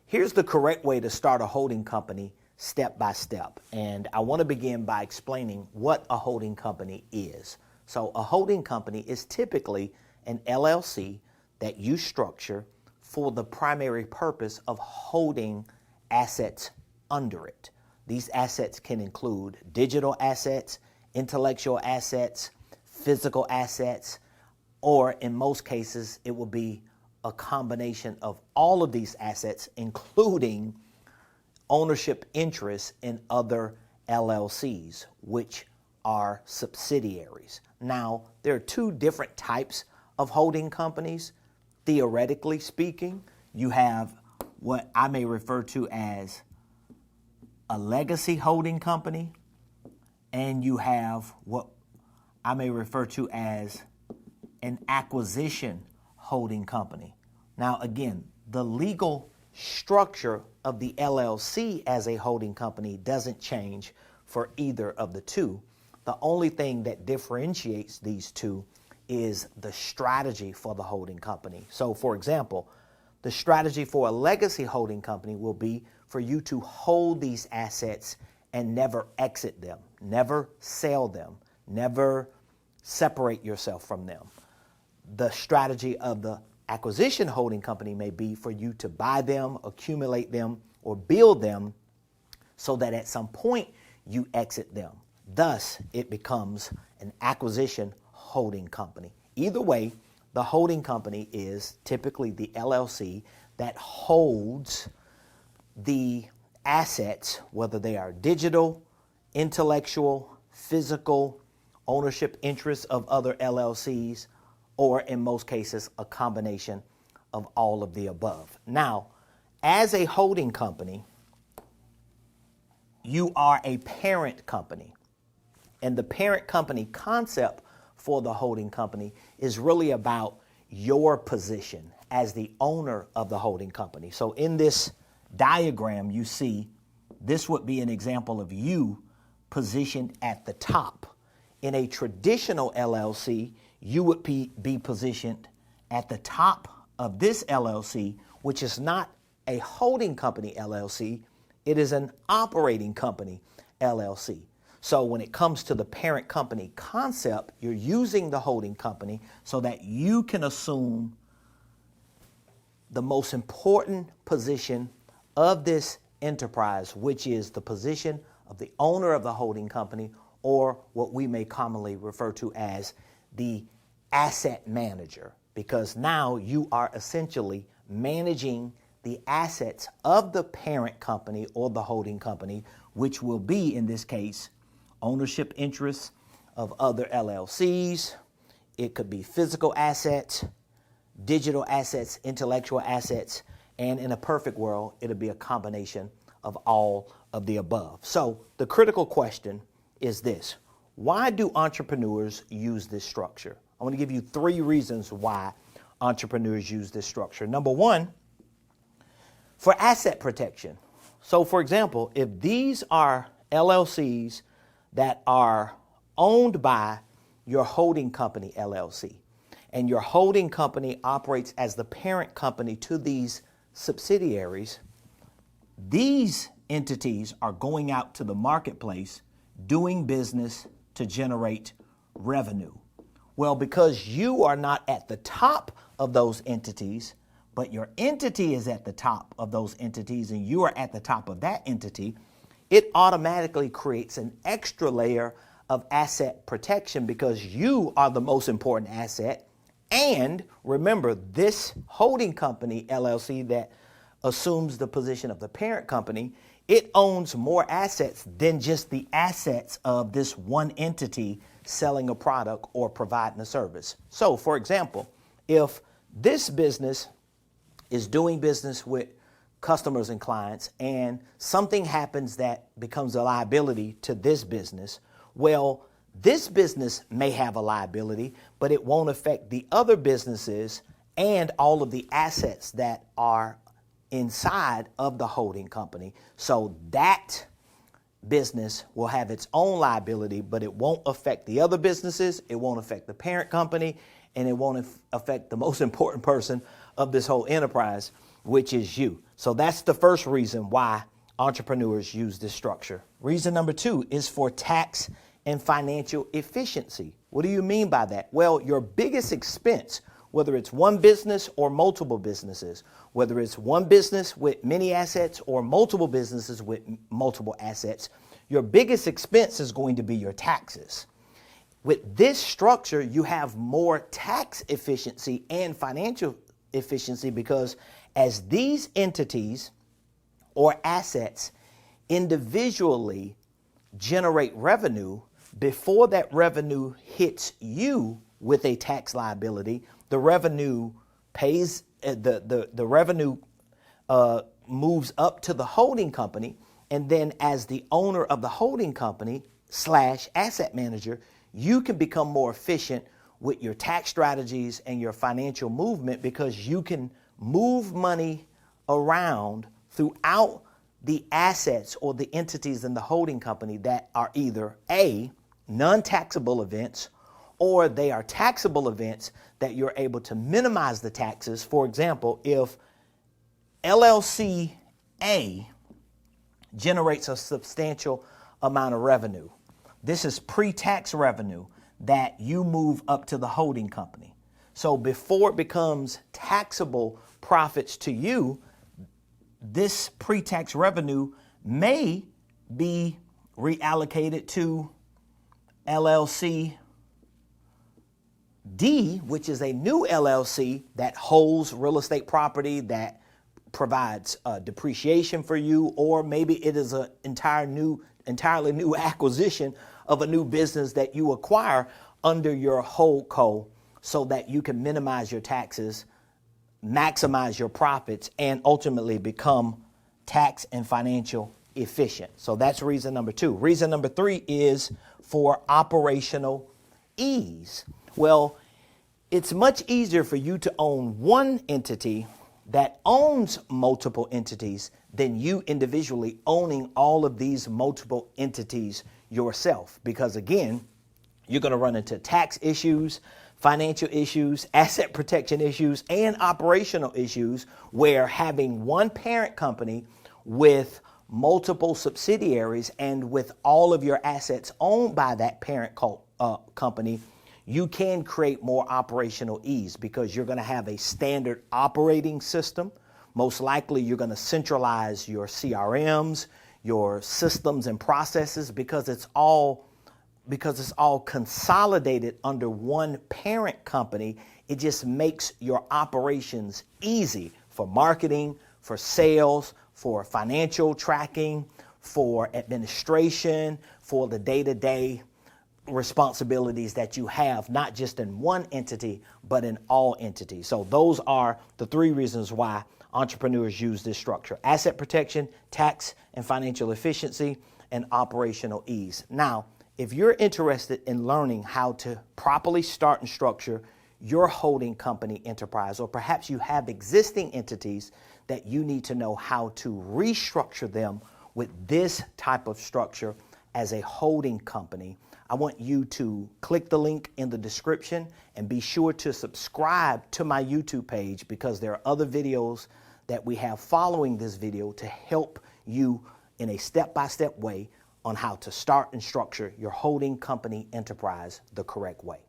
Here's the correct way to start a holding company step by step. And I want to begin by explaining what a holding company is. So a holding company is typically an LLC that you structure for the primary purpose of holding assets under it. These assets can include digital assets, intellectual assets, physical assets, or in most cases, it will be a combination of all of these assets, including ownership interests in other LLCs, which are subsidiaries. Now, there are two different types of holding companies. Theoretically speaking, you have what I may refer to as a legacy holding company, and you have what I may refer to as an acquisition holding company. Now, again, the legal structure of the LLC as a holding company doesn't change for either of the two. The only thing that differentiates these two is the strategy for the holding company. So, for example, the strategy for a legacy holding company will be for you to hold these assets and never exit them, never sell them, never separate yourself from them. The strategy of the acquisition holding company may be for you to buy them, accumulate them, or build them so that at some point you exit them. Thus, it becomes an acquisition holding company. Either way, the holding company is typically the LLC that holds the assets, whether they are digital, intellectual, physical, ownership interests of other LLCs, or in most cases, a combination of all of the above. Now, as a holding company, you are a parent company. And the parent company concept for the holding company is really about your position as the owner of the holding company. So in this diagram, you see this would be an example of you positioned at the top. In a traditional LLC, you would be positioned at the top of this LLC, which is not a holding company LLC. It is an operating company LLC. So when it comes to the parent company concept, you're using the holding company so that you can assume the most important position of this enterprise, which is the position of the owner of the holding company, or what we may commonly refer to as the asset manager, because now you are essentially managing the assets of the parent company or the holding company, which will be, in this case, ownership interests of other LLCs. It could be physical assets, digital assets, intellectual assets, and in a perfect world, it'll be a combination of all of the above. So the critical question is this: why do entrepreneurs use this structure? I want to give you 3 reasons why entrepreneurs use this structure. Number 1, for asset protection. So for example, if these are LLCs that are owned by your holding company LLC, and your holding company operates as the parent company to these subsidiaries, these entities are going out to the marketplace doing business to generate revenue. Well, because you are not at the top of those entities, but your entity is at the top of those entities and you are at the top of that entity, it automatically creates an extra layer of asset protection because you are the most important asset. And remember, this holding company LLC that assumes the position of the parent company, it owns more assets than just the assets of this one entity selling a product or providing a service. So, for example, if this business is doing business with customers and clients and something happens that becomes a liability to this business, well, this business may have a liability, but it won't affect the other businesses and all of the assets that are inside of the holding company. So that business will have its own liability, but it won't affect the other businesses, it won't affect the parent company, and it won't affect the most important person of this whole enterprise, which is you. So that's the first reason why entrepreneurs use this structure. Reason number 2 is for tax and financial efficiency. What do you mean by that? Well, your biggest expense, whether it's one business or multiple businesses, whether it's one business with many assets or multiple businesses with multiple assets, your biggest expense is going to be your taxes. With this structure, you have more tax efficiency and financial efficiency because as these entities or assets individually generate revenue, before that revenue hits you with a tax liability, the revenue pays the revenue moves up to the holding company, and then as the owner of the holding company / asset manager, you can become more efficient with your tax strategies and your financial movement because you can move money around throughout the assets or the entities in the holding company that are either A, non-taxable events, or they are taxable events that you're able to minimize the taxes. For example, if LLC A generates a substantial amount of revenue, this is pre-tax revenue that you move up to the holding company. So before it becomes taxable profits to you, this pre-tax revenue may be reallocated to LLC D, which is a new LLC that holds real estate property that provides depreciation for you, or maybe it is an entirely new acquisition of a new business that you acquire under your HoldCo so that you can minimize your taxes, maximize your profits, and ultimately become tax and financial efficient. So that's reason number 2. Reason number 3 is for operational ease. Well, it's much easier for you to own one entity that owns multiple entities than you individually owning all of these multiple entities yourself. Because again, you're going to run into tax issues, financial issues, asset protection issues, and operational issues where having one parent company with multiple subsidiaries and with all of your assets owned by that parent company, you can create more operational ease because you're going to have a standard operating system. Most likely you're going to centralize your CRMs, your systems and processes because it's all consolidated under one parent company. It just makes your operations easy for marketing, for sales, for financial tracking, for administration, for the day-to-day responsibilities that you have, not just in one entity, but in all entities. So those are the 3 reasons why entrepreneurs use this structure: asset protection, tax and financial efficiency, and operational ease. Now, if you're interested in learning how to properly start and structure your holding company enterprise, or perhaps you have existing entities that you need to know how to restructure them with this type of structure as a holding company, I want you to click the link in the description and be sure to subscribe to my YouTube page because there are other videos that we have following this video to help you in a step-by-step way on how to start and structure your holding company enterprise the correct way.